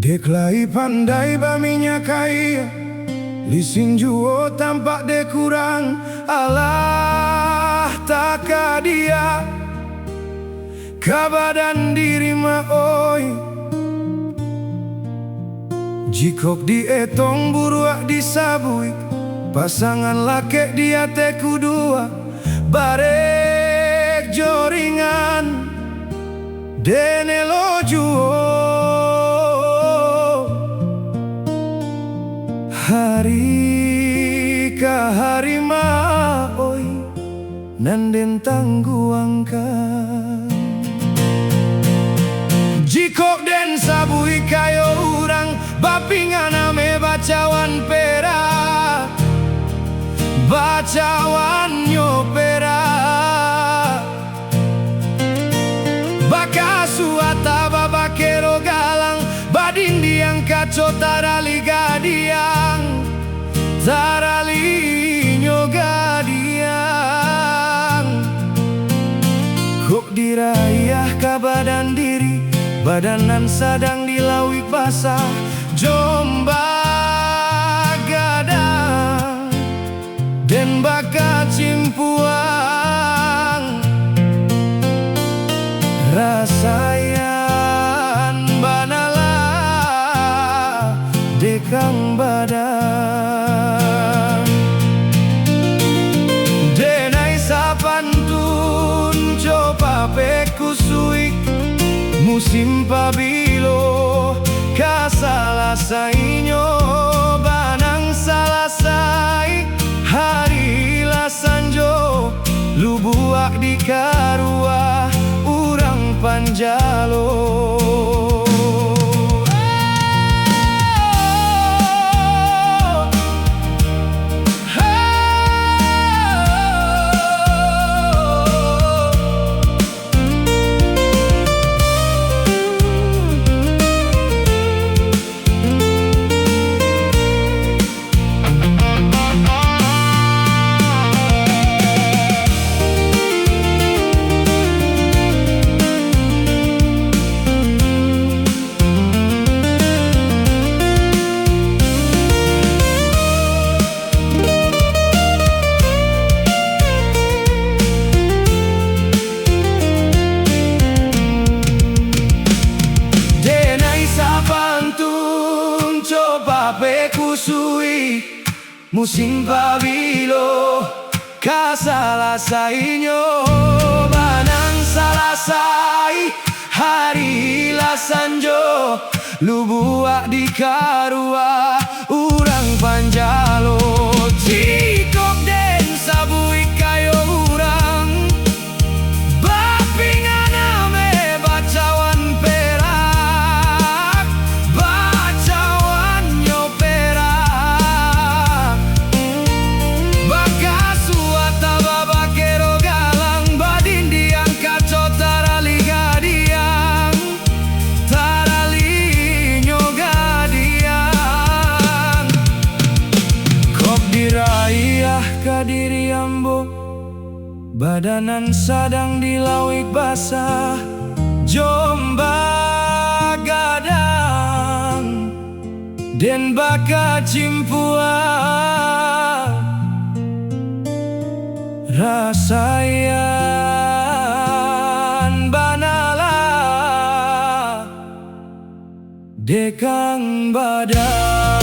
Deklai pandai baminya kaya, lisin juo tampak de kurang. Allah taka dia kabadan diri ma oi. Jikok dietong buruak disabui, pasangan laki dia teku dua. Barek joringan dene lo juo. Hari ka hari maoi nanden tangguangkan. Jikok den sabui kayo urang bapingan ame bacawan perak, bacawan nyopera. Baka suata babakero galang badin diang kaco tarali gadiang, tarali nyogadiang. Kok dirayah ka badan diri, badanan sadang dilawik basah. Jomba gadang den baka cimpuang, rasayan banala dekang badan. Denai sapantun coba pekusui musim pabilo kasalasainya banang salasai. Hari lasanjo lubuak di karua urang panjalo. Kusui musim pabilo kasalasainya banang salasai. Hari lasanjo lubuak di karua urang panjalo. Jikok den sabui kayo urang bapingan ame bacawan perak, bacawan nyopera. Baka suata babakero galang badin diang kaco tarali gadiang, tarali nyogadiang. Kok dirayah kadiri ambo, badanan sadang dilawik basah. Jomba gadang den baka cimpuang, rasayan banala dekang badan.